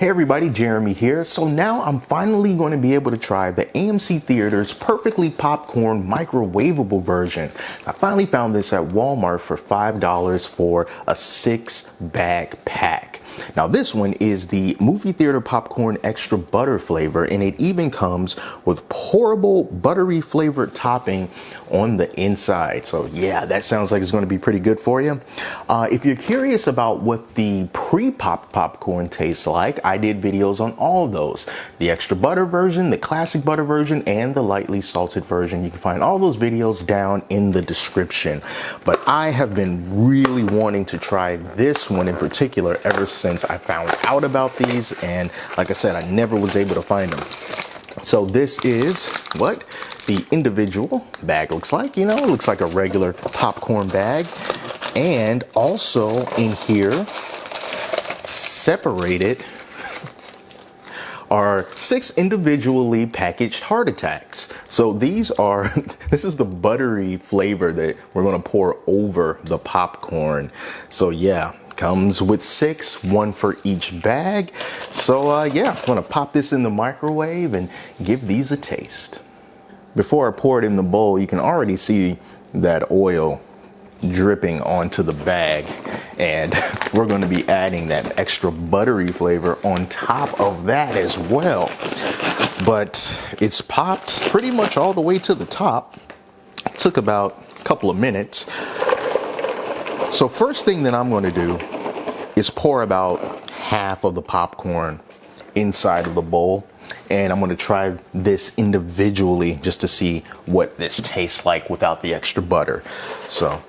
Hey everybody, Jeremy here. So now I'm finally going to be able to try the AMC Theaters Perfectly Popcorn microwavable version. I finally found this at Walmart for $5 for a 6-bag pack. Now this one is the movie theater popcorn extra butter flavor, and it even comes with pourable buttery flavored topping on the inside. So yeah, that sounds like it's going to be pretty good for you. If you're curious about what the pre-popped popcorn tastes like, I did videos on all of those. The extra butter version, the classic butter version, and the lightly salted version. You can find all those videos down in the description. But I have been really wanting to try this one in particular ever since I found out about these, and like I said, I never was able to find them. So this is what the individual bag looks like. You know, it looks like a regular popcorn bag. And also in here, separated, are 6 individually packaged heart attacks. So these are, this is the buttery flavor that we're gonna pour over the popcorn. So yeah, comes with 6, 1 for each bag. So yeah, I'm gonna pop this in the microwave and give these a taste. Before I pour it in the bowl, you can already see that oil dripping onto the bag, and we're going to be adding that extra buttery flavor on top of that as well. But it's popped pretty much all the way to the top. It took about a couple of minutes. So first thing that I'm going to do is pour about half of the popcorn inside of the bowl, and I'm going to try this individually just to see what this tastes like without the extra butter. So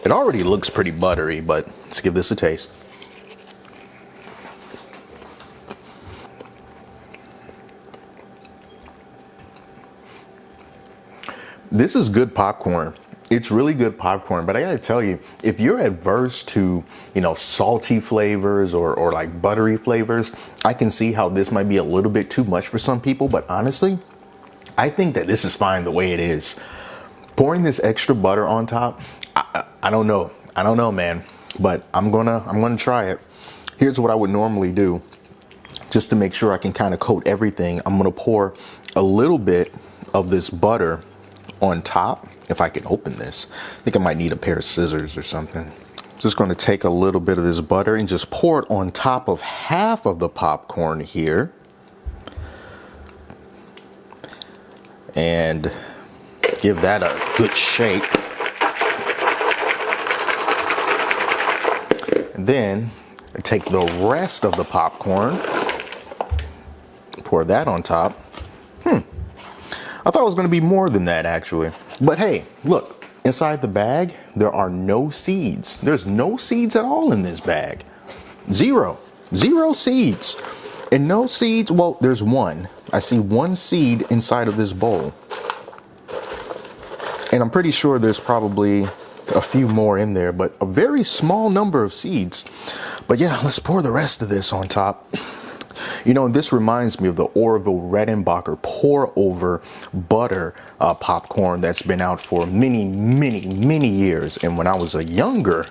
it already looks pretty buttery, but let's give this a taste. This is good popcorn. It's really good popcorn, but I gotta tell you, if you're adverse to, you know, salty flavors or like buttery flavors, I can see how this might be a little bit too much for some people, but honestly, I think that this is fine the way it is. Pouring this extra butter on top, I don't know, man, but I'm gonna try it. Here's what I would normally do, just to make sure I can kind of coat everything. I'm gonna pour a little bit of this butter on top. If I can open this, I think I might need a pair of scissors or something. Just going to take a little bit of this butter and just pour it on top of half of the popcorn here, and give that a good shake. And then I take the rest of the popcorn, pour that on top. I thought it was going to be more than that, actually. But hey, look, inside the bag, there are no seeds. There's no seeds at all in this bag. Zero seeds. And no seeds, well, there's one. I see one seed inside of this bowl. And I'm pretty sure there's probably a few more in there, but a very small number of seeds. But yeah, let's pour the rest of this on top. You know, this reminds me of the Orville Redenbacher pour over butter popcorn that's been out for many years. And when I was a younger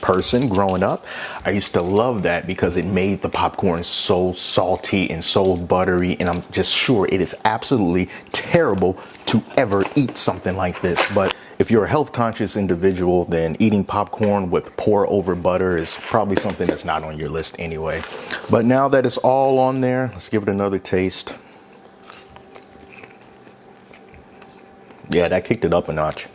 person growing up, I used to love that because it made the popcorn so salty and so buttery. And I'm just sure it is absolutely terrible to ever eat something like this. But if you're a health conscious individual, then eating popcorn with pour over butter is probably something that's not on your list anyway. But now that it's all on there, let's give it another taste. Yeah, that kicked it up a notch.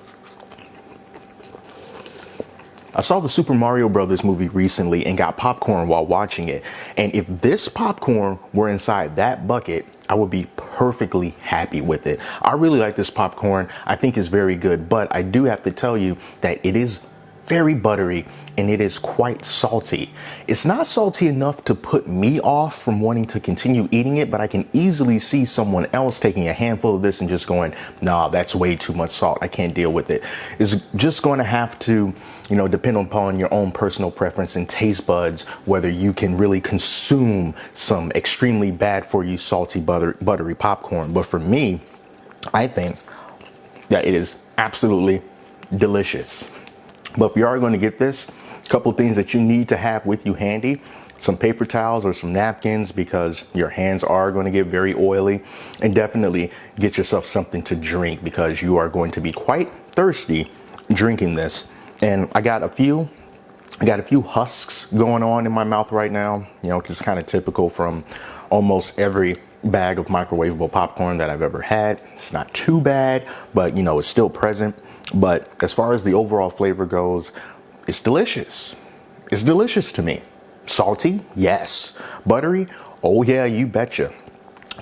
I saw the Super Mario Brothers movie recently and got popcorn while watching it. And if this popcorn were inside that bucket, I would be perfectly happy with it. I really like this popcorn. I think it's very good, but I do have to tell you that it is very buttery and it is quite salty. It's not salty enough to put me off from wanting to continue eating it, but I can easily see someone else taking a handful of this and just going, nah, that's way too much salt. I can't deal with it. It's just going to have to, you know, depend upon your own personal preference and taste buds, whether you can really consume some extremely bad for you salty buttery popcorn. But for me, I think that it is absolutely delicious. But if you are going to get this, a couple things that you need to have with you handy: some paper towels or some napkins because your hands are going to get very oily, and definitely get yourself something to drink because you are going to be quite thirsty drinking this. And I got a few husks going on in my mouth right now, you know, just kind of typical from almost every bag of microwavable popcorn that I've ever had. It's not too bad, but you know, it's still present. But as far as the overall flavor goes, it's delicious. It's delicious to me. Salty, yes. Buttery, oh yeah, you betcha.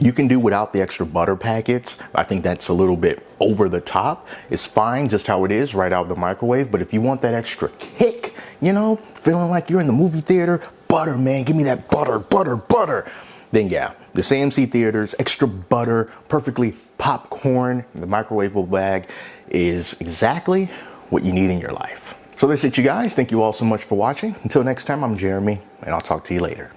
You can do without the extra butter packets. I think that's a little bit over the top. It's fine just how it is right out of the microwave. But if you want that extra kick, you know, feeling like you're in the movie theater, butter, man, give me that butter, butter, butter. Then yeah, this AMC Theaters extra butter, perfectly popcorn, the microwavable bag is exactly what you need in your life. So that's it, you guys. Thank you all so much for watching. Until next time, I'm Jeremy, and I'll talk to you later.